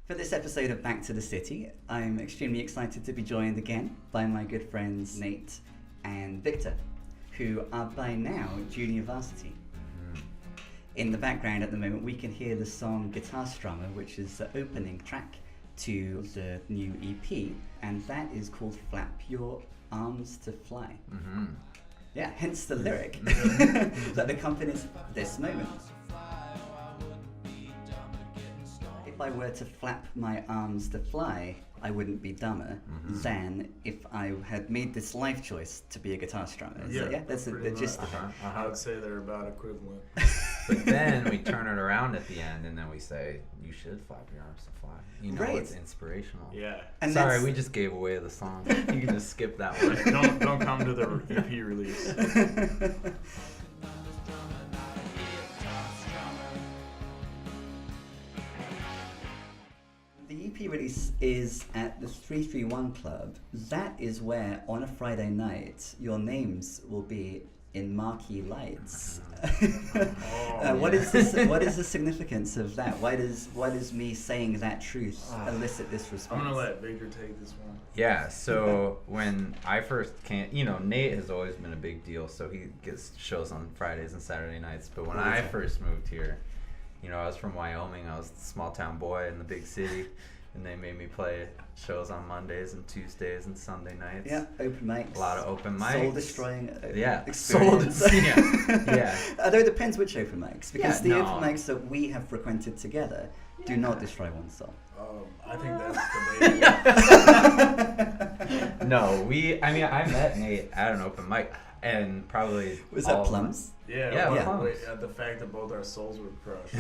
For this episode of Back to the City, I'm extremely excited to be joined again by my good friends Nate and Victor, who are by now junior varsity. In the background at the moment, we can hear the song Guitar Strummer, which is the opening track to the new EP, and that is called Flap Your Arms to Fly. Mm-hmm. Yeah, hence the lyric that accompanies this moment. If I were to flap my arms to fly, I wouldn't be dumber than if I had made this life choice to be a guitar strummer. Yeah, So yeah, that's the gist of it. I would say they're about equivalent. But then we turn it around at the end and then we say, you should flap your arms to fly. You know, Right. it's inspirational. Yeah. And Sorry, that's- we just gave away the song. You can just skip that one. Don't come to the EP release. The EP release is at the 331 Club. That is where, on a Friday night, your names will be in marquee lights. What is the significance of that? Why does me saying that truth elicit this response? I'm gonna let Victor take this one. Yeah, so when I first came, Nate has always been a big deal, so he gets shows on Fridays and Saturday nights. But when I first moved here, I was from Wyoming. I was a small town boy in the big city, and they made me play shows on Mondays and Tuesdays and Sunday nights. Yeah, open mics. A lot of open mics. Soul destroying Soul. experience. Yeah. Although it depends which open mics, because the no. open mics that we have frequented together do not destroy one's soul. I think that's debatable. No, I met Nate at an open mic, and probably Was that Plums? Yeah. Plums. The fact that both our souls were crushed.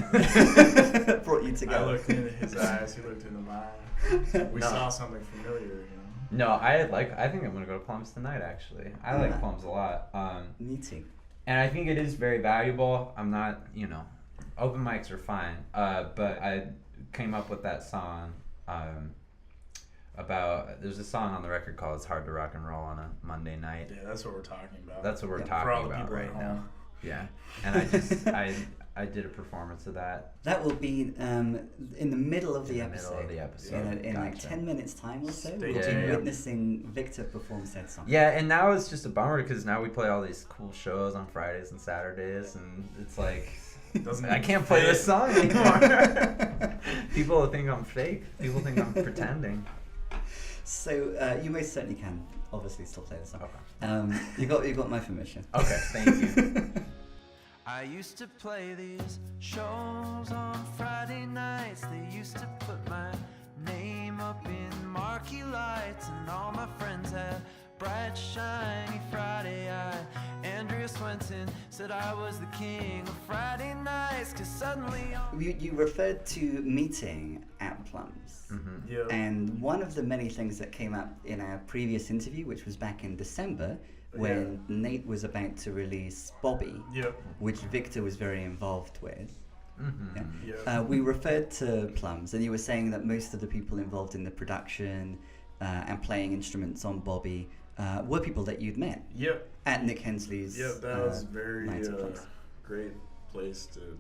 Brought you I together. looked into his eyes, he looked into mine. We saw something familiar, No, I think I'm gonna go to Plums tonight. Actually, I like Plums a lot. Me too. And I think it is very valuable. I'm not, open mics are fine. But I came up with that song there's a song on the record called "It's Hard to Rock and Roll on a Monday Night." Yeah, that's what we're talking about. That's what we're For talking all the about people right at now. home. Yeah, and I did a performance of that. That will be in the middle of the In the episode. middle of the episode. In like Gotcha. 10 minutes time or so, Stay we'll tuned. be witnessing Victor perform said song. Yeah, and now it's just a bummer because now we play all these cool shows on Fridays and Saturdays, and it's like I can't play this song anymore. People think I'm fake. People think I'm pretending. So you most certainly can obviously still play the song. Okay. You got my permission. Okay, thank you. I used to play these shows on Friday nights. They used to put my name up in marquee lights, and all my friends had bright, shiny Friday eye. Andrea Swenson said I was the king of Friday nights, 'cause suddenly You referred to meeting at Plums. Mm-hmm. Yeah. And one of the many things that came up in our previous interview, which was back in December, when Nate was about to release Bobby, Yep. which Victor was very involved with. Mm-hmm. Yep. We referred to Plums, and you were saying that most of the people involved in the production and playing instruments on Bobby were people that you'd met Yep. at Nick Hensley's. Yep. That was very nights at Plums. great place to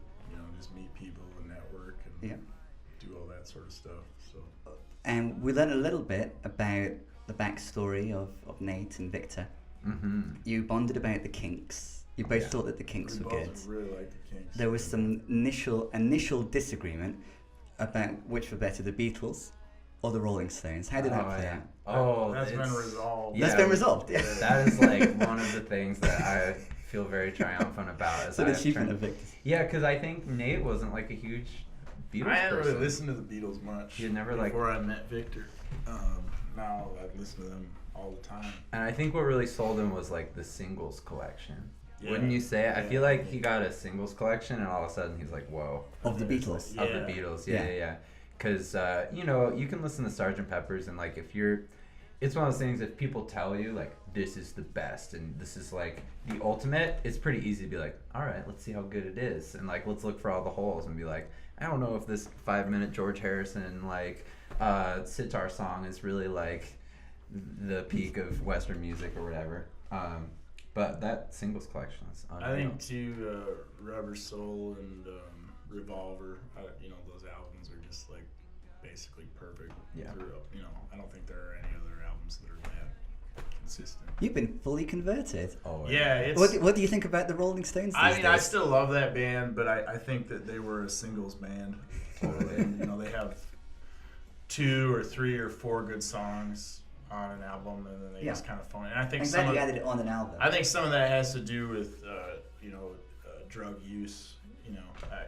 just meet people and network and Yeah. do all that sort of stuff. So And we learned a little bit about the backstory of Nate and Victor. Mm-hmm. You bonded about the Kinks. You both thought that the Kinks we were both good. really like the Kinks. There was some initial disagreement about which were better, the Beatles or the Rolling Stones. How did that play out? Oh, that's been resolved. Yeah, That's been resolved. Yeah. That is like one of the things that I feel very triumphant about. Is So the I've achievement turned- of Victor. Yeah, because I think Nate wasn't like a huge Beatles I hadn't person. really listened to the Beatles much. You never before I met Victor. Now I listen to them all the time. And I think what really sold him was like the singles collection. Yeah. Wouldn't you say? I Yeah. feel like he got a singles collection, and all of a sudden he's like, "Whoa!" Of the Beatles. Yeah. Of the Beatles, yeah. Because you can listen to Sgt. Pepper's, and like it's one of those things. If people tell you like this is the best and this is like the ultimate, it's pretty easy to be like, all right, let's see how good it is, and like let's look for all the holes and be like, I don't know if this 5-minute George Harrison like sitar song is really like the peak of Western music or whatever. But that singles collection is unreal. I think too, Rubber Soul and Revolver. Those albums are just like basically perfect. Yeah. You know, I don't think there are any other albums that are that consistent. You've been fully converted. Oh, Yeah, it's. What do you think about the Rolling Stones? I these mean, I days? still love that band, but I think that they were a singles band. And, you know, they have 2 or 3 or 4 good songs on an album, and then they just kind of phone it. And I think I'm glad you added it on an album. I think some of that has to do with drug use. You know,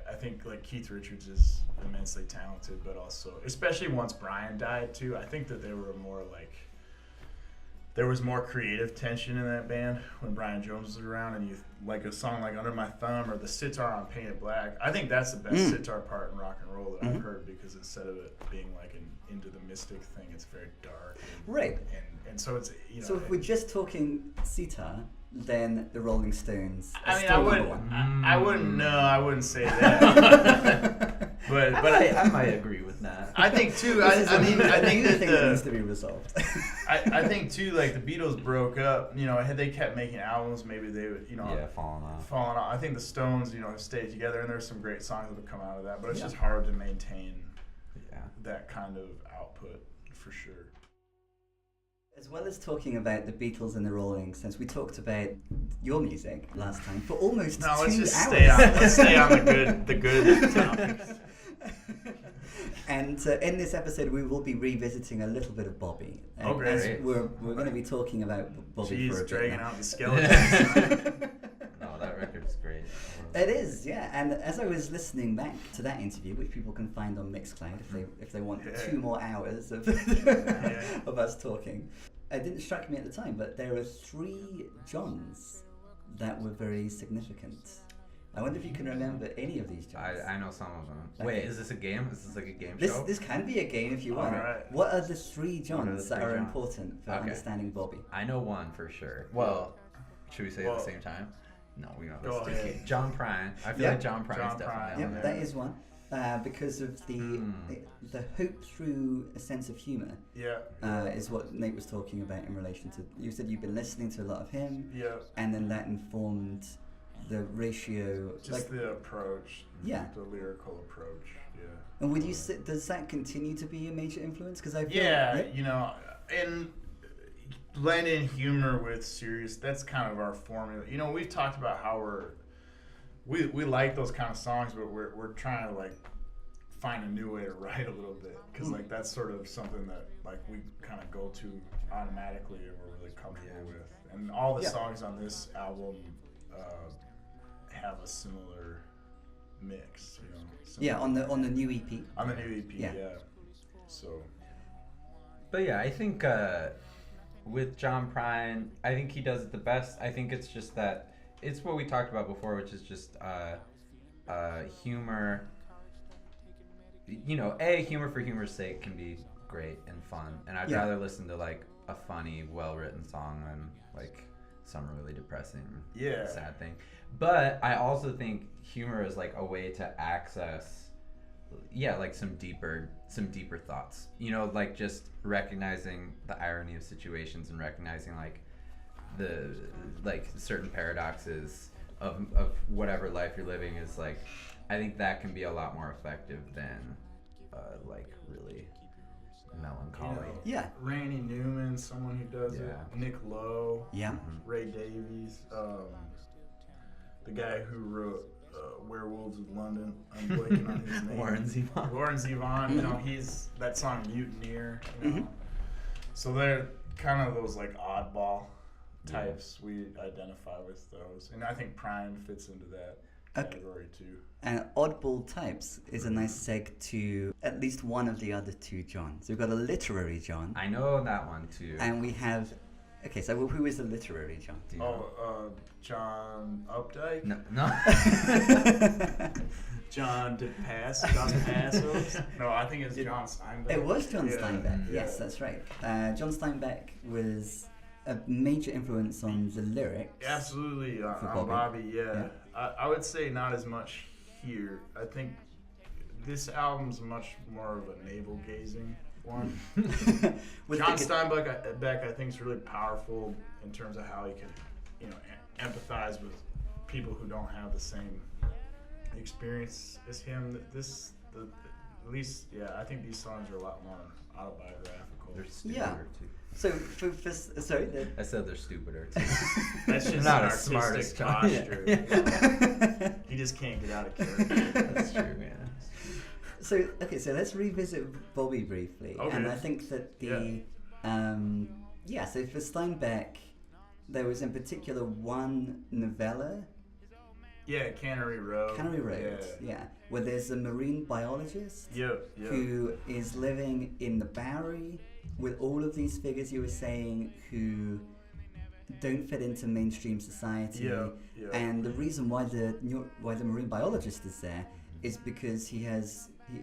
I think like Keith Richards is immensely talented, but also, especially once Brian died too, I think that they were more like, there was more creative tension in that band when Brian Jones was around, and you like a song like Under My Thumb or the sitar on Painted Black. I think that's the best sitar part in rock and roll that I've heard, because instead of it being like an Into the Mystic thing, it's very dark. Right. And so it's, you know. So if we're just talking sitar, then the Rolling Stones. I mean, still I number one. I wouldn't say that. but I might agree with that. I think too. I think that thing that needs to be resolved. I think too. Like the Beatles broke up. You know, had they kept making albums, maybe they would. You know, falling off. I think the Stones, you know, have stayed together, and there's some great songs that have come out of that. But it's just hard to maintain. That kind of output for sure. As well as talking about the Beatles and the Rolling Stones, we talked about your music last time for almost 2 hours. Let's stay on the good topics. And in this episode, we will be revisiting a little bit of Bobby. Great. We're going to be talking about Bobby for a bit dragging now. out the skeletons. No, that record's great. It is, yeah. And as I was listening back to that interview, which people can find on Mixcloud if they want 2 more hours of of us talking, it didn't strike me at the time, but there are 3 Johns that were very significant. I wonder if you can remember any of these Johns. I know some of them. Okay. Wait, is this a game? Is this like a game show? This can be a game if you want. Alright. What are the 3 Johns that are Johns? important for understanding Bobby? I know one for sure. Well, should we say it at the same time? No, we don't. Go ahead. John Prine. I feel like John Prine's John definitely Prine. on Yep, there. that is one. Because of the hope through a sense of humour. Is what Nate was talking about in relation to. You said you've been listening to a lot of him. Yeah. And then that informed the ratio. Just the approach. Yeah. The lyrical approach. Yeah. And would you say, does that continue to be a major influence? Because I feel you know, and blending humor with serious, that's kind of our formula. You know, we've talked about how we like those kind of songs, but we're trying to like find a new way to write a little bit, because like that's sort of something that like we kind of go to automatically and we're really comfortable with. And all the songs on this album have a similar mix, you know. On the new EP. On the new EP, yeah. So. But yeah, I think with John Prine, I think he does it the best. I think it's just that it's what we talked about before, which is just humor. You know, humor for humor's sake can be great and fun, and I'd rather listen to like a funny, well-written song than like some really depressing, sad thing. But I also think humor is like a way to access, like some deeper thoughts. You know, like just recognizing the irony of situations and recognizing like the certain paradoxes of whatever life you're living is like. I think that can be a lot more effective than like really melancholy. Randy Newman, someone who does it. Nick Lowe. Ray Davies. The guy who wrote Werewolves of London. I'm blanking on his name. Warren Zevon. You know, he's that song Mutineer. You know? So they're kind of those like oddball types. We identify with those, and I think Prime fits into that category too. And oddball types is a nice seg to at least one of the other 2 Johns. We've got a literary John. I know that one too. And we have. Okay, so who is the literary John? Do you know? John Updike. No. John DePassos. No, I think it's John Steinbeck. It was John Steinbeck. Yes, that's right. John Steinbeck was a major influence on the lyrics. Absolutely, on Bobby. Yeah. I would say not as much here. I think this album's much more of a navel-gazing one. John Steinbeck, I think, is really powerful in terms of how he can, you know, empathize with people who don't have the same experience as him. at least, yeah, I think these songs are a lot more autobiographical. They're stupider Yeah. too. So sorry. I said they're stupider too. That's just Not an as smart artistic as John. posture. Yeah. He just can't get out of character. That's true, man. So let's revisit Bobby briefly, Okay. and I think that so for Steinbeck, there was in particular one novella, Yeah, Cannery Road. yeah, where there's a marine biologist Yep. who is living in the Bowery with all of these figures you were saying who don't fit into mainstream society. Yeah. And the reason why the marine biologist is there is because he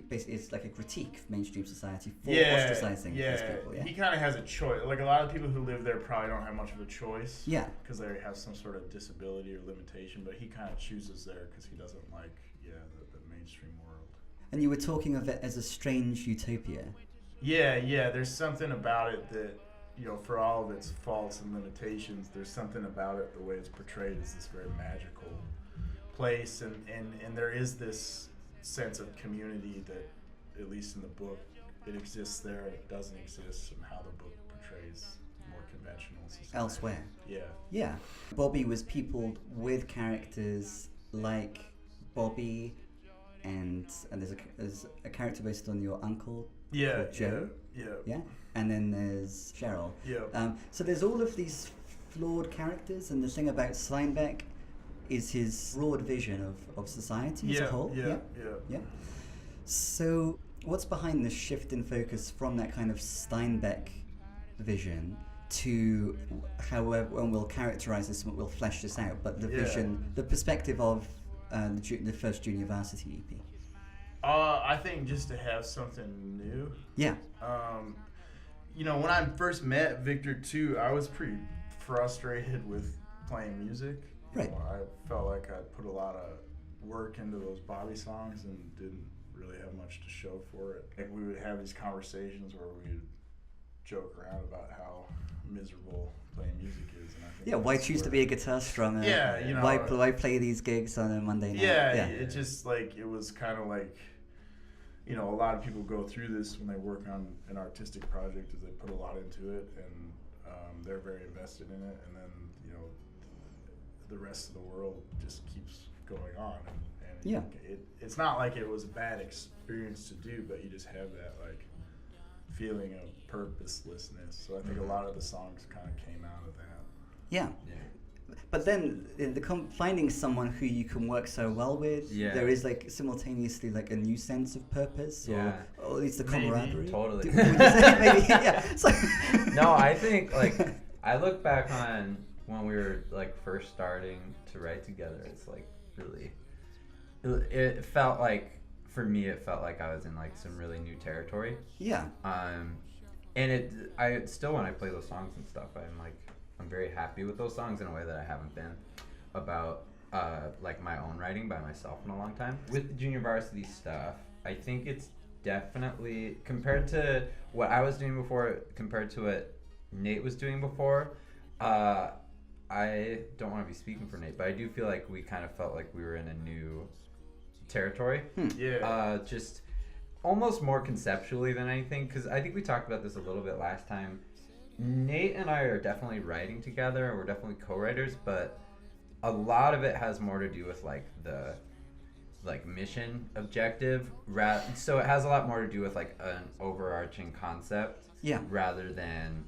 basically it's like a critique of mainstream society for ostracizing these people. Yeah. He kind of has a choice. Like a lot of people who live there probably don't have much of a choice. Yeah. Because they have some sort of disability or limitation, but he kind of chooses there because he doesn't like the mainstream world. And you were talking of it as a strange utopia. Yeah. There's something about it that, for all of its faults and limitations, there's something about it, the way it's portrayed as this very magical place, and there is this sense of community that, at least in the book, it exists there and it doesn't exist, and how the book portrays more conventional society. Elsewhere. Yeah. Bobby was peopled with characters like Bobby, and there's a character based on your uncle called Joe. Yeah. And then there's Cheryl. Yeah. So there's all of these flawed characters, and the thing about Steinbeck is his broad vision of society as a whole. Yeah. So what's behind the shift in focus from that kind of Steinbeck vision to how we'll characterize this and we'll flesh this out, but the vision, the perspective of the first Junior Varsity EP? I think just to have something new. Yeah. When I first met Victor too, I was pretty frustrated with playing music. Right. I felt like I put a lot of work into those Bobby songs and didn't really have much to show for it. Like we would have these conversations where we would joke around about how miserable playing music is, and I think why choose to be a guitar strummer? Why play these gigs on a Monday night? It just it was kind of like, a lot of people go through this when they work on an artistic project, is they put a lot into it, and they're very invested in it, and then the rest of the world just keeps going on, and it's not like it was a bad experience to do, but you just have that feeling of purposelessness. So I think a lot of the songs kind of came out of that. Yeah. But then finding someone who you can work so well with, there is simultaneously a new sense of purpose, or at least the camaraderie. Totally. Would you say maybe? Yeah. No, I think I look back on when we were first starting to write together. It's really, it felt like, for me, it felt like I was in some really new territory. Yeah. And I still, when I play those songs and stuff, I'm very happy with those songs in a way that I haven't been about my own writing by myself in a long time. With the Junior Varsity stuff, I think it's definitely, compared to what I was doing before, compared to what Nate was doing before, I don't want to be speaking for Nate, but I do feel like we kind of felt like we were in a new territory. Just almost more conceptually than anything, because I think we talked about this a little bit last time. Nate and I are definitely writing together, and we're definitely co-writers, but a lot of it has more to do with the mission objective, so it has a lot more to do with an overarching concept, rather than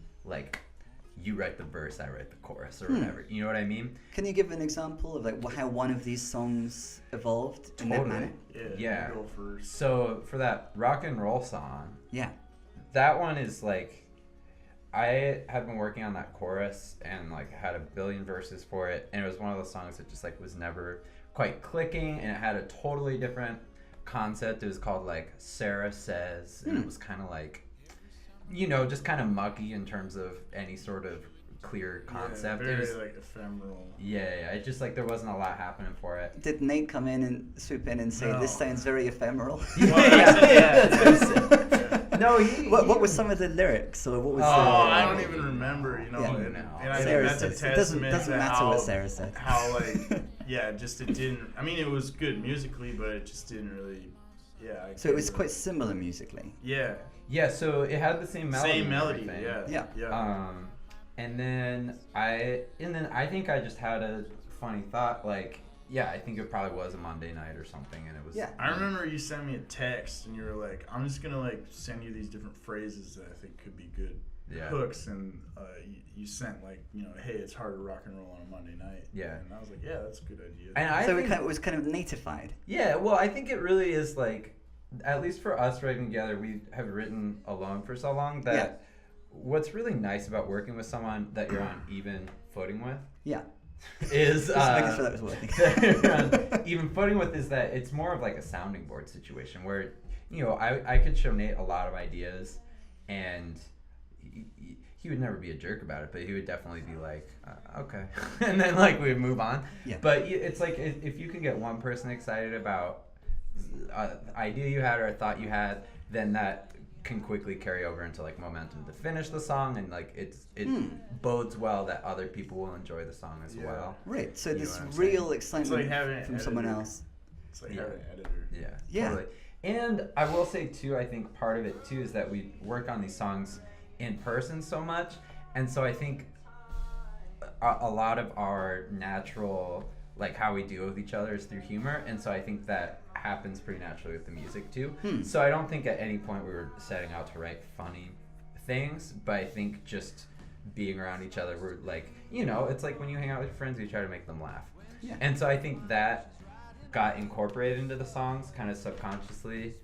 you write the verse, I write the chorus, or whatever. You know what I mean? Can you give an example of how one of these sones evolved in that manner? Yeah. Go first. So for that rock and roll song, that one is I had been working on that chorus and had a billion verses for it, and it was one of those songs that just was never quite clicking, and it had a totally different concept. It was called Sarah Says, and it was kind of just kind of mucky in terms of any sort of clear concept. Very it was ephemeral. It just there wasn't a lot happening for it. Did Nate come in and swoop in and say, "This sounds very ephemeral"? No, what were some of the lyrics, or what was? I don't even remember. And I think that's a testament doesn't to matter how, what Sarah said. How just it didn't. I mean, it was good musically, but it just didn't really. Yeah. So it was quite similar musically. Yeah. Yeah, so it had the same melody. Same melody. and everything. Yeah. And then I think I just had a funny thought, like, yeah, I think it probably was a Monday night or something, and it was. Yeah. I remember you sent me a text, and you were like, "I'm just gonna like send you these different phrases that I think could be good hooks," and you sent like, you know, hey, it's hard to rock and roll on a Monday night. Yeah. And I was like, yeah, that's a good idea. And So it was kind of natified. Yeah, well, I think it really is like, at least for us writing together, we have written alone for so long that what's really nice about working with someone that you're on even footing with. Yeah. Is Just making sure that was working. even footing with is that it's more of like a sounding board situation where, you know, I could show Nate a lot of ideas, and he would never be a jerk about it, but he would definitely be like, okay, and then like we would move on. Yeah. But it's like if you can get one person excited about an idea you had or a thought you had, then that can quickly carry over into like momentum to finish the song, and like it bodes well that other people will enjoy the song as well. Right. So You know this what I'm real saying? excitement It's like having an from someone editor. else. It's like having an editor. Yeah. Totally. And I will say too, I think part of it too is that we work on these songs in person so much, and so I think a lot of our natural, like how we deal with each other is through humor, and so I think that happens pretty naturally with the music too. So I don't think at any point we were setting out to write funny things, but I think just being around each other, we're like, you know, it's like when you hang out with your friends, you try to make them laugh. Yeah. And so I think that got incorporated into the songs kind of subconsciously,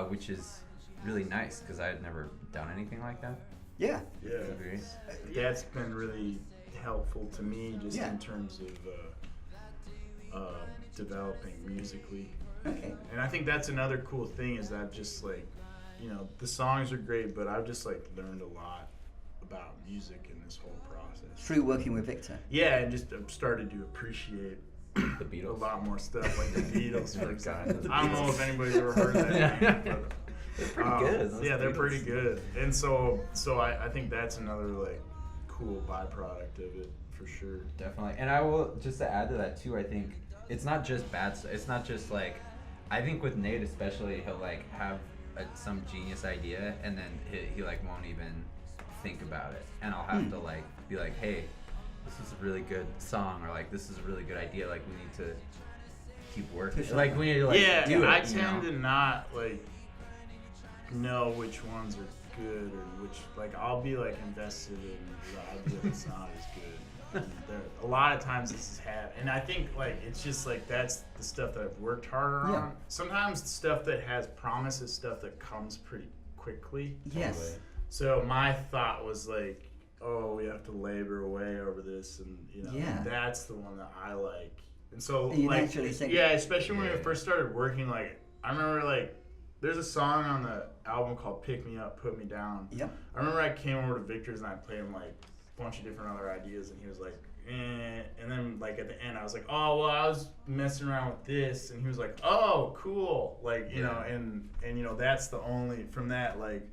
which is really nice because I had never done anything like that. Yeah. Yeah. Agree. That's been really helpful to me just Yeah. in terms of developing musically. Okay. And I think that's another cool thing is that just like, you know, the songs are great, but I've just like learned a lot about music in this whole process. Through working with Victor. Yeah, and just I've started to appreciate The a Beatles. lot more stuff like the Beatles, for Oh, example. God. I don't know if anybody's ever heard that. Yeah. But, They're pretty good. Those Yeah, they're Beatles. pretty good. And so I think that's another like cool byproduct of it for sure. Definitely. And I will just to add to that too, I think it's not just bad stuff. It's not just like, I think with Nate especially, he'll like have some genius idea and then he like won't even think about it. And I'll have to like be like, hey, this is a really good song, or like this is a really good idea. Like we need to keep working. Like we need to like do it. I you tend know? to not like know which ones are good or which like I'll be like invested in the idea that's not as good. And a lot of times this is and I think like it's just like that's the stuff that I've worked harder Yeah. on. Sometimes the stuff that has promise is stuff that comes pretty quickly. Yes. So my thought was like, oh, we have to labor away over this, and you know, that's the one that I like. And so You like, naturally think- yeah, especially when we first started working, like I remember like there's a song on the album called "Pick Me Up, Put Me Down." Yep. I remember I came over to Victor's and I played him like a bunch of different other ideas, and he was like, eh. And then like at the end I was like, oh well, I was messing around with this, and he was like, oh cool, like you know, and you know that's the only from that like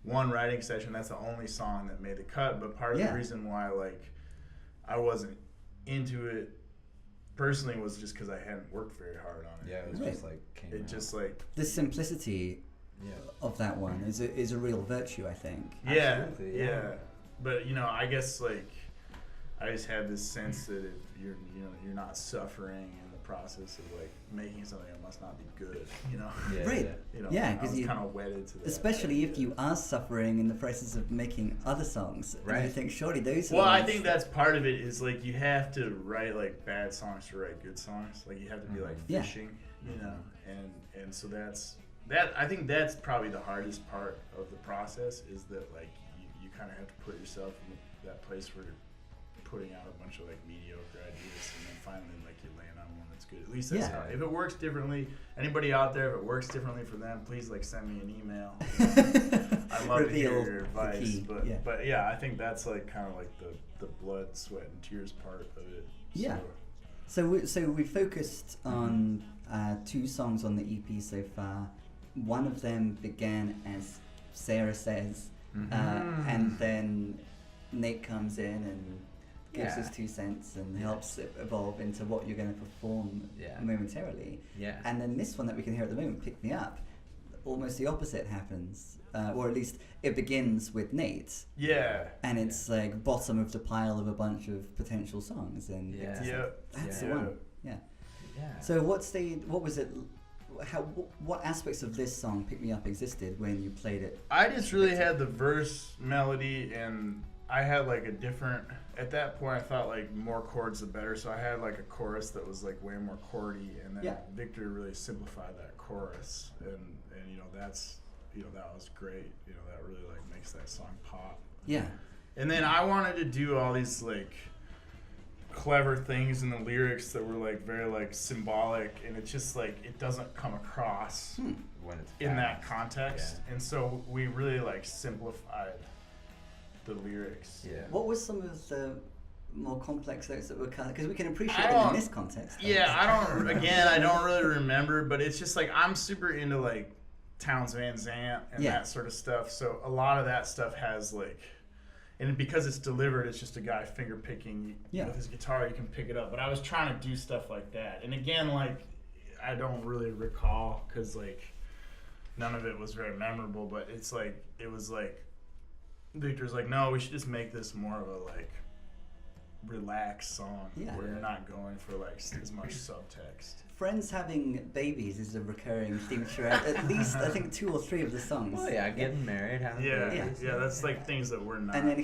one writing session, that's the only song that made the cut. But part of the reason why like I wasn't into it personally was just because I hadn't worked very hard on it. Yeah, it was just like came It out. just like The simplicity of that one is a real virtue, I think. Absolutely, yeah. But you know, I guess like I just had this sense that if you're not suffering in the process of like making something that must not be good, you know. Right. You know, Yeah, I 'cause was you- kind of wedded to that. Especially if you are suffering in the process of making other songs. And you Right. think, surely those are Well, the I ones think that's part of it is like you have to write like bad songs to write good songs. Like you have to be like Yeah. fishing, you know, and so that's I think that's probably the hardest part of the process is that like you kind of have to put yourself in that place where you're putting out a bunch of like mediocre ideas and then finally like you land on one that's good. At least that's how. If it works differently, anybody out there, if it works differently for them, please like send me an email. I'd love to hear Reveal your the advice, key, but yeah, I think that's like kind of like the blood, sweat, and tears part of it. Yeah. So we focused on 2 songs on the EP so far. One of them began as Sarah Says, and then Nate comes in and gives Yeah. his 2 cents and Yeah. helps it evolve into what you're going to perform Yeah. momentarily. Yeah. And then this one that we can hear at the moment, Pick Me Up, almost the opposite happens. Or at least it begins with Nate. Yeah. And it's like bottom of the pile of a bunch of potential songs. And Yeah. it's Yeah. like, that's Yeah. the one. Yeah. Yeah. So what was it, what aspects of this song, Pick Me Up, existed when you played it? I just really had the verse melody, and I had like a different. At that point, I thought like more chords the better, so I had like a chorus that was like way more chordy, and then Yeah. Victor really simplified that chorus, and you know that's that was great. You know that really like makes that song pop. Yeah. And then I wanted to do all these like clever things in the lyrics that were like very like symbolic, and it's just like it doesn't come across When it's in that fast. context, and so we really like simplified the lyrics. Yeah. What was some of the more complex lyrics that were cut? Because we can appreciate I them in don't- this context. Yeah, I don't really remember, but it's just like I'm super into like Townes Van Zandt and Yeah. that sort of stuff. So a lot of that stuff has like, and because it's delivered, it's just a guy finger picking Yeah. with his guitar. You can pick it up, but I was trying to do stuff like that. And again, like I don't really recall because like none of it was very memorable. But it's like it was like Victor's like, no, we should just make this more of a like relaxed song Yeah. where you're not going for like as much subtext. Friends having babies is a recurring theme throughout at least, I think, 2 or 3 of the songs. Well, yeah, getting married, having Yeah, babies. yeah, that's like things that we're not. And then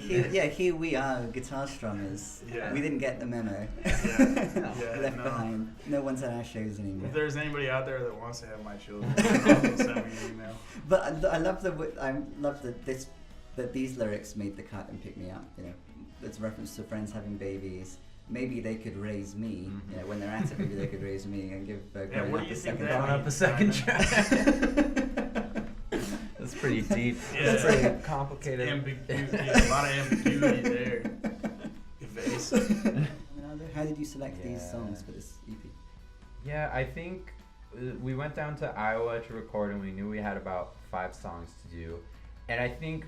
here we are, guitar strummers. Yeah. We didn't get the memo. Yeah, Left no. behind. No one's at our shows anymore. If there's anybody out there that wants to have my children, also send me an email. But I love that these lyrics made the cut and Pick Me Up. You know, it's a reference to friends having babies. Maybe they could raise me. You know, when they're at it, maybe they could raise me and give growing what up do you a think second that Throwing try. up a second track. That's pretty deep. Yeah. That's pretty complicated. Ambiguity, a lot of ambiguity there. Evasive. How did you select these Yeah. songs for this E EP? Yeah, I think we went down to Iowa to record, and we knew we had about 5 songs to do. And I think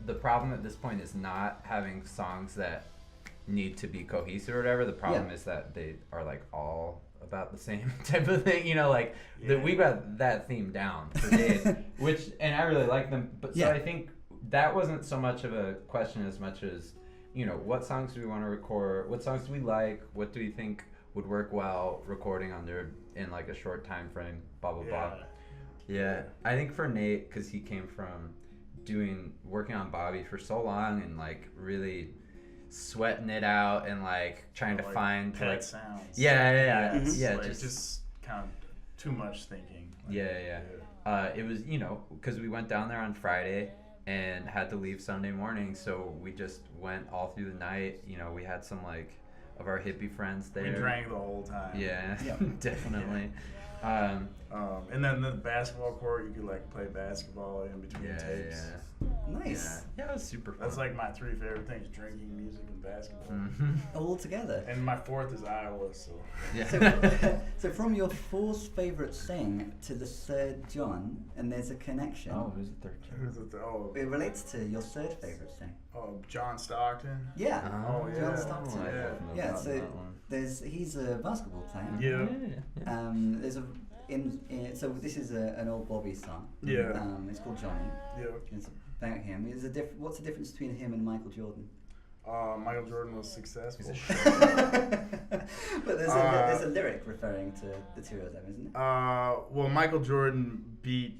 the problem at this point is not having songs that need to be cohesive or whatever. The problem Yeah. is that they are like all about the same type of thing, you know, like Yeah. we got that theme down for days, and I really like them. But so Yeah. I think that wasn't so much of a question as much as, you know, what songs do we want to record? What songs do we like? What do we think would work well recording in like a short time frame? Blah blah blah. Yeah, I think for Nate, because he came from working on Bobby for so long and like really sweating it out and like trying to Like find pet like sounds. yeah, it's yeah, like just kind of too much thinking. Like, yeah. It was, you know, because we went down there on Friday and had to leave Sunday morning, so we just went all through the night. You know, we had some like of our hippie friends there. We drank the whole time. Yeah, Yeah. definitely. And then the basketball court, you could like play basketball in between takes. Nice. Yeah, it was super fun. That's like my 3 favorite things: drinking, music, and basketball. All together. And my 4th is Iowa, so. Yeah. So from your 4th favourite thing to the 3rd John, and there's a connection. Oh, who's the third? Who's it? Oh, It relates to your 3rd favourite thing. John Stockton. Yeah. Oh, yeah. John Stockton. I Yeah, forgot so that one. he's a basketball player. Yeah. There's so this is an old Bobby song. Yeah. It's called Johnny. Yeah. It's about him. What's the difference between him and Michael Jordan? Michael Jordan was successful. But there's a lyric referring to the 2 of them, isn't it? Well, Michael Jordan beat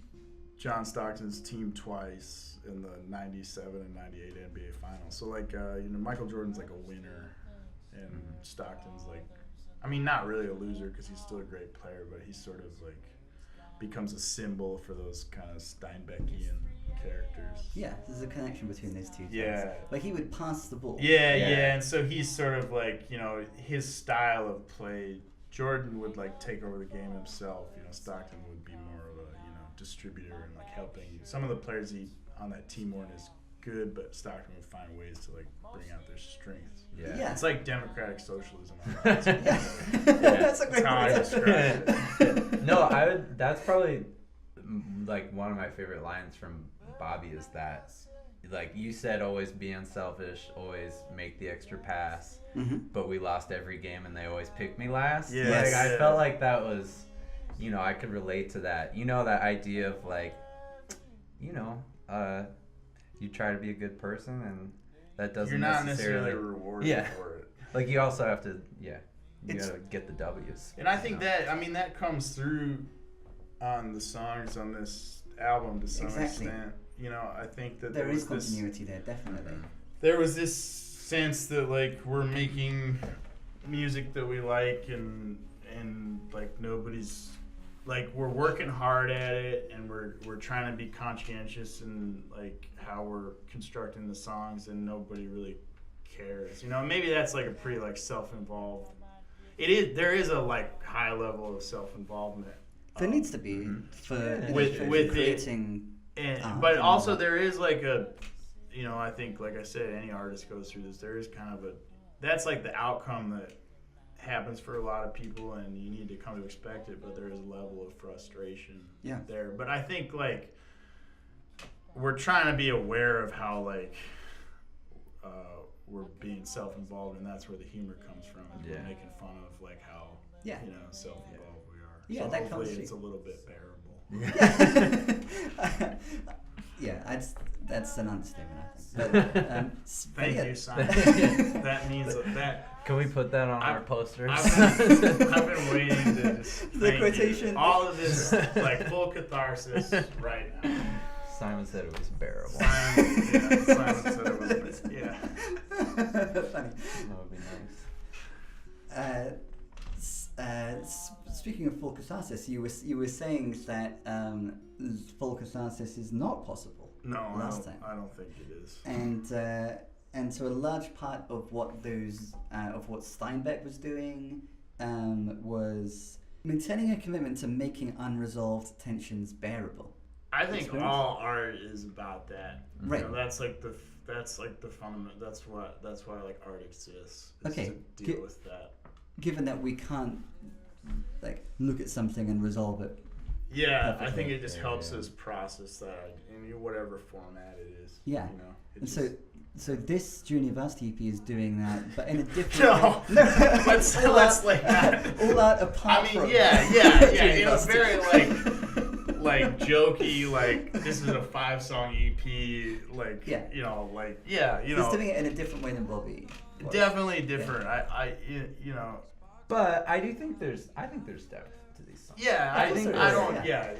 John Stockton's team twice in the 97 and 98 NBA Finals. So, like, Michael Jordan's like a winner, and Stockton's like, I mean, not really a loser because he's still a great player, but he sort of like becomes a symbol for those kind of Steinbeckian characters. Yeah, there's a connection between those 2 things. Yeah. Like he would pass the ball. Yeah, and so he's sort of like, his style of play. Jordan would like take over the game himself. Stockton would be more of a distributor and like helping. Some of the players on that team weren't as good, but Stockton would find ways to like bring out their strengths. Yeah. It's like democratic socialism. That's a great That's how I way. describe it. No, that's probably like one of my favorite lines from Bobby is that like you said, always be unselfish, always make the extra pass. Mm-hmm. But we lost every game and they always picked me last. Yeah. Like, Yes. I felt like that was, you know, I could relate to that. You know, that idea of like, you know, you try to be a good person and that doesn't You're not necessarily necessarily rewarded Yeah. for it. like you also have to you It's- gotta get the W's. And I think that comes through on the songs on this album to some Exactly. extent. You know, I think that There is was continuity there, definitely. there was this sense that like we're making music that we like and like nobody's like we're working hard at it and we're trying to be conscientious and like how we're constructing the songs and nobody really cares. You know, maybe that's like a pretty like self-involved. There is a like high level of self-involvement. There needs to be for With for it. creating. But and also all that. there is like a, you know, I think like I said, any artist goes through this. There is kind of that's like the outcome that happens for a lot of people, and you need to come to expect it. But there is a level of frustration there. But I think like we're trying to be aware of how like we're being self-involved, and that's where the humor comes from. Is we're making fun of like how you know self-involved we are. Yeah, so that hopefully comes it's a little bit bearable. Yeah, that's an understatement, I think. But, Thank you, Simon. That means that. Can we put that on I've- our posters? I've been waiting to just The thank quotation. you. All of this like full catharsis right now. Simon said it was bearable. Simon said it was. Yeah. Funny. That would be nice. Speaking of full catharsis, you were saying that full catharsis is not possible. No, last time. I don't think it is. And so a large part of what Steinbeck was doing was maintaining a commitment to making unresolved tensions bearable. I think Experience? all art is about that. Right. You know, that's like the fundament. That's why like art exists. Is Okay. To deal with that. Given that we can't like look at something and resolve it. Yeah, I Perfectly. think it just helps us process that in whatever format it is. Yeah. You know. And so this Junior Varsity EP is doing that, but in a different No. way. let's like that. All out apart I from mean, yeah. Junior In a Varsity. very like jokey, like this is a 5-song EP, like Yeah. you know. He's doing it in a different way than Bobby was. Definitely different. You know. But I think there's depth to these songs. Yeah, I think I so, don't. Yeah.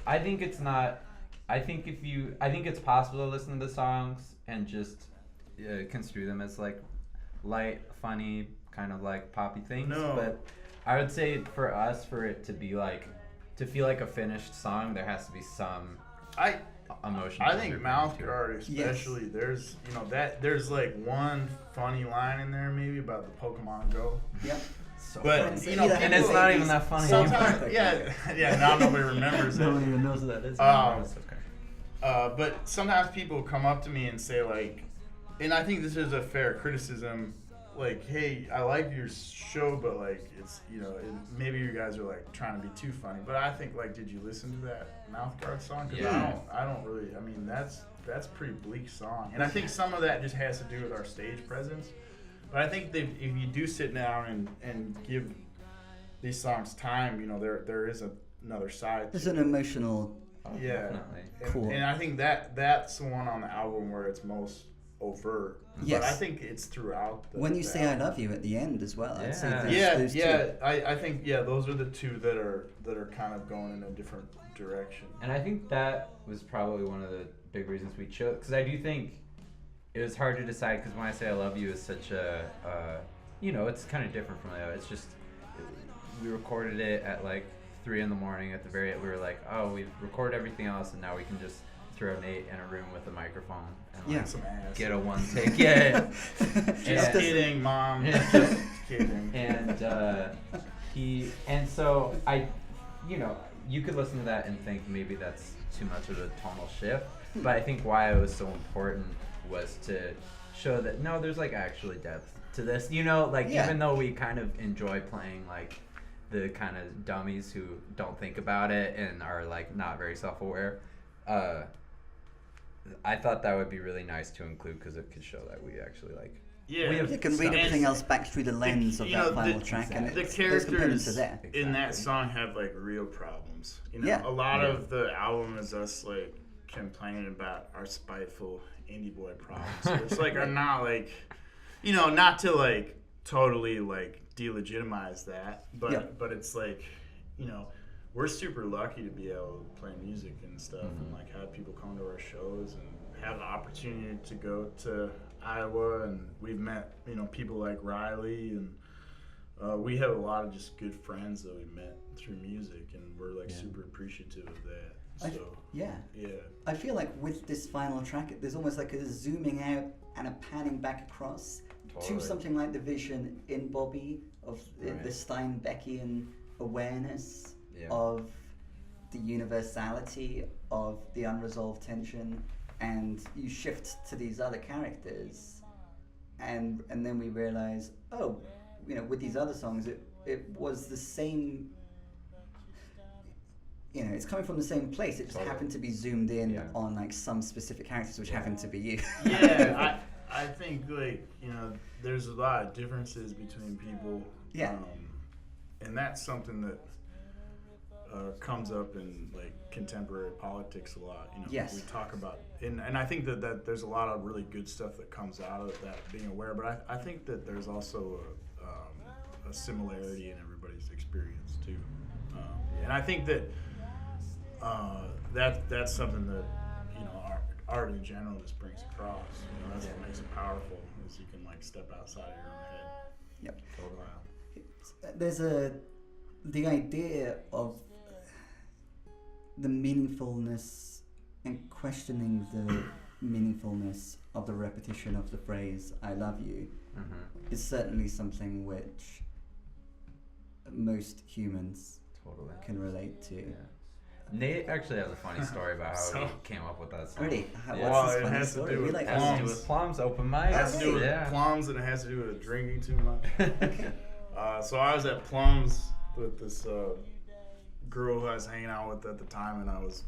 I think it's not. I think it's possible to listen to the songs and just construe them as like light, funny, kind of like poppy things. No. But I would say for us, for it to be like, to feel like a finished song, there has to be some emotion. I think Mouth Guard especially. Yes. There's like one funny line in there maybe about the Pokemon Go. Yep. So But funny. you know, and it's not even that funny. sometimes, yeah. Now nobody remembers it. Nobody even knows what that is. Um, Okay. But sometimes people come up to me and say like, and I think this is a fair criticism, like, hey, I like your show, but like, it's, you know, maybe you guys are like trying to be too funny. But I think like, did you listen to that Mouth Guard song? Because I don't really. I mean, that's a pretty bleak song, and I think some of that just has to do with our stage presence. But I think that if you do sit down and give these songs time, you know, there is another side. There's to an it. emotional. Yeah, Definitely. Cool. and I think that's the one on the album where it's most overt. Yes. But I think it's throughout. When you the say "I album. love you" at the end as well, I'd say Yeah. those two. I think those are the two that are kind of going in a different direction. And I think that was probably one of the big reasons we chose, because I do think it was hard to decide, because when I say I love you is such a, you know, it's kind of different from the other. It's just, we recorded it at like 3 a.m. at the very end. We were like, oh, we've recorded everything else and now we can just throw Nate in a room with a microphone and like, Some ass. get a one take. Yeah. Just kidding, Mom. Yeah. Just kidding. And so I, you know, you could listen to that and think maybe that's too much of a tonal shift, but I think why it was so important was to show that no, there's like actually depth to this, you know, like even though we kind of enjoy playing like the kind of dummies who don't think about it and are like not very self-aware, I thought that would be really nice to include because it could show that we actually like. Yeah, We have You can read stuff. everything else back through the lens of you that know, final the- track, and the those components are characters there. in that Exactly. song have like real problems. You know, Yeah. a lot Yeah. of the album is us like complaining about our spiteful indie boy problems, which like are not like, you know, not to like totally like delegitimize that, but Yeah. but it's like, you know, we're super lucky to be able to play music and stuff, and like have people come to our shows and have the opportunity to go to Iowa, and we've met, you know, people like Riley, and we have a lot of just good friends that we met through music, and we're like super appreciative of that. So Yeah. yeah, I feel like with this final track, there's almost like a zooming out and a panning back across Totally. to something like the vision in Bobby of the Right. Steinbeckian awareness Yeah. of the universality of the unresolved tension, and you shift to these other characters, and then we realize, oh, you know, with these other songs, it was the same. You know, it's coming from the same place. It just Totally. happened to be zoomed in Yeah. on like some specific characters, which happened to be you. yeah. I think like, you know, there's a lot of differences between people. Yeah. And that's something that comes up in like contemporary politics a lot. You know, Yes. we talk about, and I think that there's a lot of really good stuff that comes out of that, being aware. But I think that there's also a similarity in everybody's experience too. And I think that that's something that, you know, art in general just brings across. You know, that's what makes it powerful, is you can like step outside of your own head. Yep. Totally. There's the idea of the meaningfulness and questioning the meaningfulness of the repetition of the phrase "I love you" is certainly something which most humans Totally. can relate to. Yeah. Nate actually has a funny story about how So- he came up with that song. Really? What's Yeah. Well, this it funny has to story? do We with like It has to do plums. with Plums open mic. It has to do with Yeah. plums, and it has to do with drinking too much. So I was at Plums with this girl who I was hanging out with at the time, and I was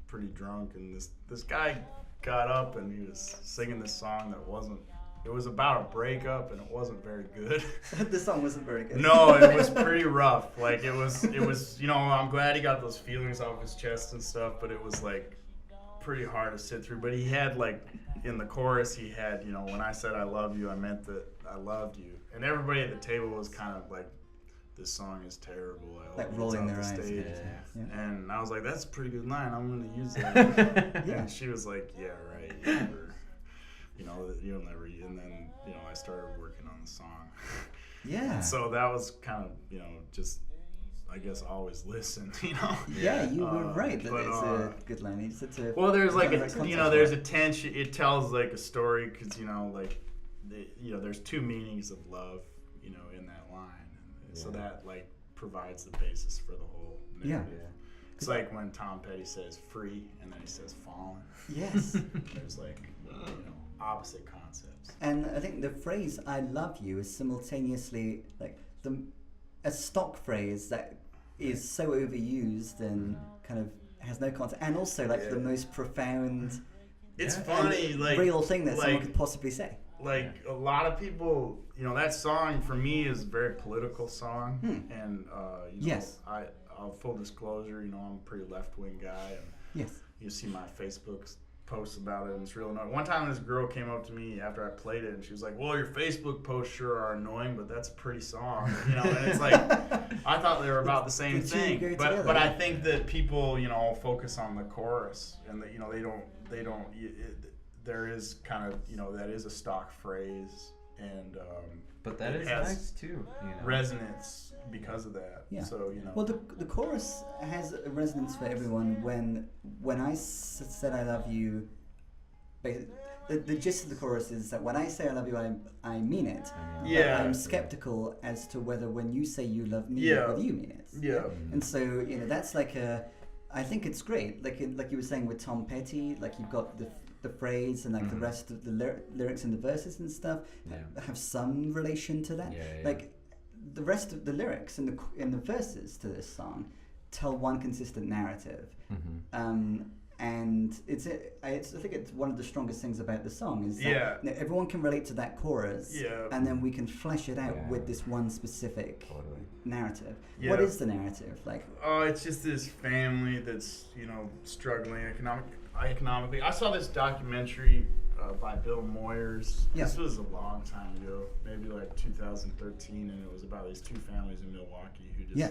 pretty drunk, and this guy got up and he was singing this song that wasn't. It was about a breakup, and it wasn't very good. The song wasn't very good. No, it was pretty rough. Like it was, you know, I'm glad he got those feelings off his chest and stuff, but it was like pretty hard to sit through. But he had like, in the chorus, he had, you know, when I said I love you, I meant that I loved you. And everybody at the table was kind of like, this song is terrible. I hope Like it's rolling off their the eyes. stage. Yeah. And I was like, that's a pretty good line. I'm going to use that. Yeah. And she was like, yeah, right. You never, you know, you'll never. And then, you know, I started working on the song. Yeah. So that was kind of, you know, just, I guess, always listen, you know? Yeah, you were right that but, it's a good line. It's a Well, there's like, Right you know, context there's for a tension. It tells like a story because, you know, like, you know, there's two meanings of love, you know, in that line. And so that, like, provides the basis for the whole narrative. Yeah. It's like when Tom Petty says free and then he says fallen. Yes. There's like, you know, opposite concepts. And I think the phrase "I love you" is simultaneously like a stock phrase that is so overused and kind of has no context, and also like the most profound, It's Yeah. funny, like, real thing that someone like, could possibly say. like a lot of people, you know, that song for me is a very political song, and you know, Yes. I'll full disclosure, you know, I'm a pretty left-wing guy, and Yes. you see my Facebook posts about it, and it's real annoying. One time this girl came up to me after I played it, and she was like, well, your Facebook posts sure are annoying, but that's a pretty song, you know. And it's like, I thought they were about the same The two thing, go but together. I think that people, you know, focus on the chorus, and that, you know, there is kind of, you know, that is a stock phrase, and But that it is has nice too. You know? resonance because of that. Yeah. So, you know. Well, the chorus has a resonance for everyone. When I said I love you, the gist of the chorus is that when I say I love you, I mean it. Yeah. But I'm skeptical as to whether when you say you love me, Yeah. whether you mean it. Yeah. And so, you know, that's like I think it's great. Like you were saying with Tom Petty, like you've got the phrase and like the rest of the lyrics and the verses and stuff have some relation to that. Like the rest of the lyrics in the verses to this song tell one consistent narrative. And I think it's one of the strongest things about the song is that Yeah. everyone can relate to that chorus, Yeah. and then we can flesh it out Yeah. with this one specific Totally. narrative. Yeah. What is the narrative? Like, Oh, it's just this family that's, struggling economically. I saw this documentary by Bill Moyers. Yeah. This was a long time ago, maybe like 2013, and it was about these two families in Milwaukee who just Yeah.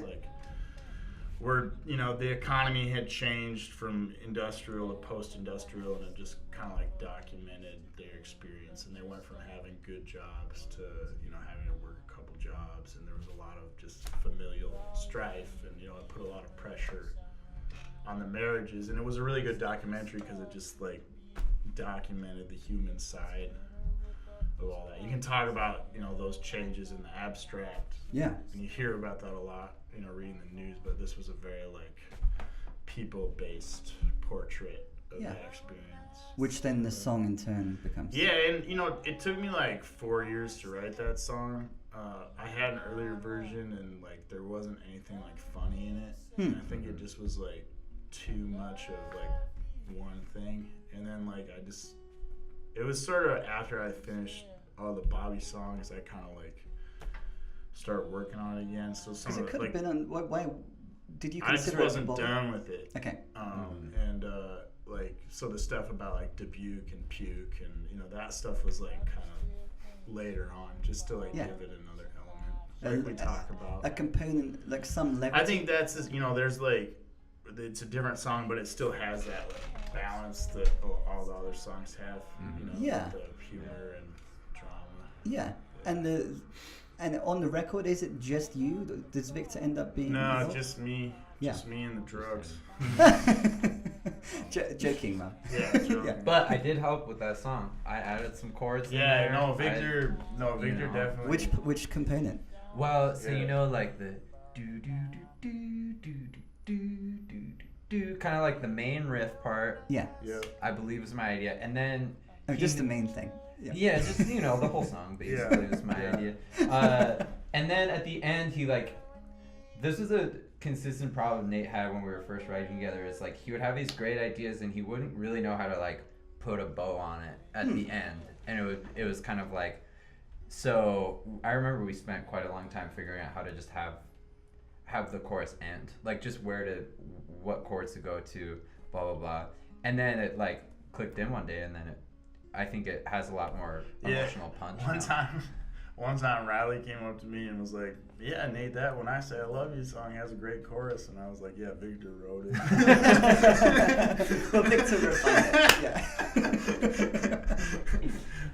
were, the economy had changed from industrial to post-industrial, and it just kind of documented their experience. And they went from having good jobs to, having to work a couple jobs, and there was a lot of just familial strife, and, it put a lot of pressure on the marriages. And it was a really good documentary because it just documented the human side of all that. You can talk about, those changes in the abstract, yeah, and you hear about that a lot, reading the news, but this was a very people-based portrait of Yeah. that experience. which then the song in turn becomes. Yeah, and it took me 4 years to write that song. I had an earlier version, and there wasn't anything funny in it. And I think it just was too much of one thing. And then it was sort of after I finished all the Bobby songs, I kind of start working on it again. So some Because of it could have been on. Why did you I just consider wasn't it? done with it. Okay. And so the stuff about Dubuque and Puke and that stuff was kind of later on, just to Yeah. give it another element, we talk about. A component, some levity. I think that's there's it's a different song, but it still has that balance that all the other songs have. Yeah. With the humor and drama. Yeah, and on the record, is it just you? Does Victor end up being? No, involved? just me. Yeah. Just me and the drugs. Joking, man. Yeah, joking. Yeah. But I did help with that song. I added some chords in Yeah, there. no, Victor definitely. Which component? Well, so Yeah. the do do do do do do do do, kind of the main riff part. Yeah. Yeah. I believe was my idea, and then Oh, just the main thing. Yeah. Yeah, just the whole song basically was my idea. And then at the end, he this was a consistent problem Nate had when we were first writing together. Is he would have these great ideas and he wouldn't really know how to put a bow on it at the end, and it was kind of so I remember we spent quite a long time figuring out how to just have the chorus end, just what chords to go to, blah blah blah, and then it clicked in one day, and then I think it has a lot more emotional punch. One time Riley came up to me and was like, "Yeah, Nate, that When I Say I Love You song has a great chorus," and I was like, "Yeah, Victor wrote it." Well, Victor refined it. Yeah.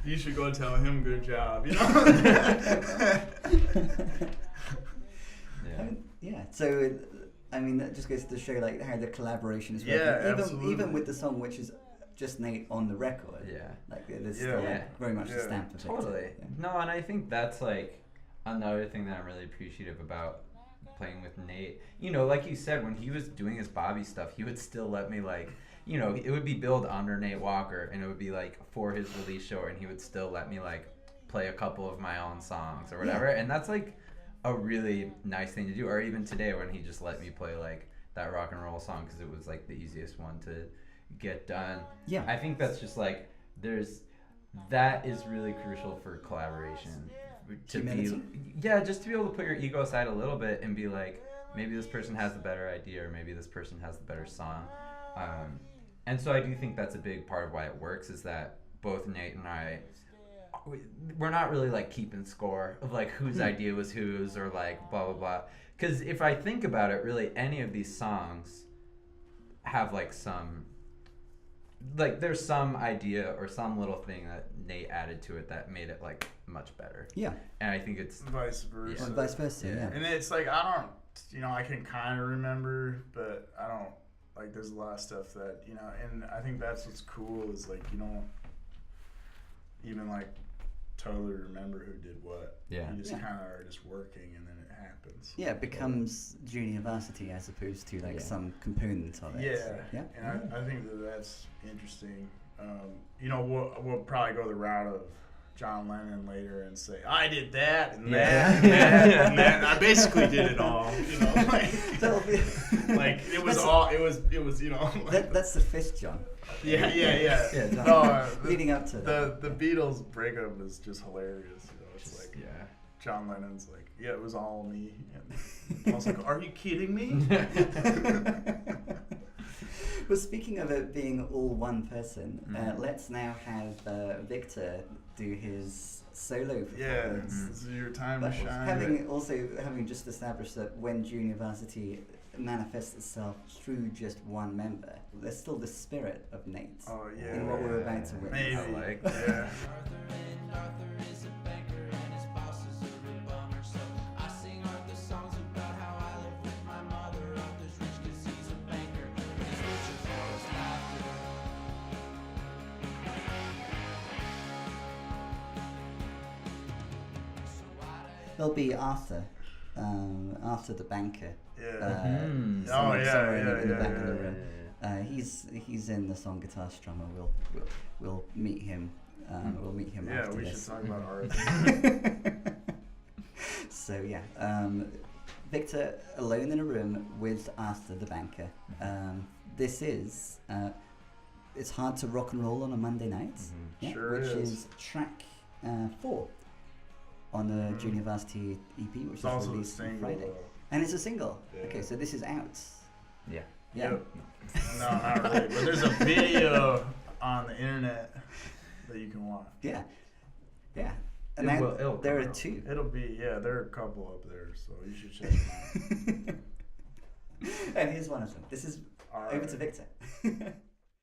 You should go tell him good job. Yeah. So, that just goes to show how the collaboration is working. Yeah, absolutely. Even with the song, which is just Nate on the record. Yeah. There's still Yeah. very much the Yeah. stamp of Victor. Totally. Yeah. No, and I think that's another thing that I'm really appreciative about playing with Nate. Like you said, when he was doing his Bobby stuff, he would still let me it would be billed under Nate Walker, and it would be for his release show, and he would still let me play a couple of my own songs or whatever. Yeah. And that's a really nice thing to do. Or even today when he just let me play that rock and roll song because it was the easiest one to get done. Yeah. I think that's just that is really crucial for collaboration. Humility? Just to be able to put your ego aside a little bit and be maybe this person has the better idea, or maybe this person has the better song. And so I do think that's a big part of why it works, is that both Nate and I, we're not really keeping score of whose idea was whose, or blah blah blah. Because if I think about it, really any of these songs have some there's some idea or some little thing that Nate added to it that made it much better. Yeah. And I think it's Vice versa. Or vice versa. Yeah. And it's I don't, I can kind of remember, but I don't, there's a lot of stuff that, and I think that's what's cool is you don't even totally remember who did what. Yeah. You just Yeah. kind of are just working, and then it happens. Yeah, it becomes Junior Varsity as opposed to some component of it. Yeah. Yeah. And I think that's interesting. We'll probably go the route of, John Lennon later and say, I did that and Yeah. that and that and that. And I basically did it all, you know. That'll be- Like it was all. It was you know. Like, That's the fifth John. yeah. Yeah, John. No, Leading up to that. the Beatles breakup is just hilarious. You know, it's like Yeah. John Lennon's like, yeah, it was all me. And I was like, are you kidding me? Well, speaking of it being all one person, let's now have Victor do his solo Yeah, performance. it's your time to But shine. having just established that when Junior Varsity manifests itself through just one member, there's still the spirit of Nate Oh yeah. in what we're about to witness. Maybe. I like Yeah. Arthur is a banker and his boss is a real bummer. So I sing Arthur songs about how I live with my mother. Arthur's rich 'cause he's a banker. He's richer for his laughter. There'll be Arthur, after the banker. Yeah. Somewhere yeah, in the yeah, back of the yeah, room. He's in the song Guitar Strummer. We'll meet him. We'll meet him Yeah, after we this. should talk about Arthur. So yeah, Victor alone in a room with Arthur the banker. This is it's hard to rock and roll on a Monday night, yeah, Sure which is. is track 4 on the Junior Varsity EP, which It's is also the released on single. Friday, and it's a single. Yeah. Okay, so this is out. Yeah. Yeah. Yep. No, not really. But there's a video on the internet that you can watch. Yeah, yeah. And It now will- it'll there come are out. 2. It'll be, yeah, there are a couple up there, so you should check them out. And here's one of them. This is All over right. to Victor.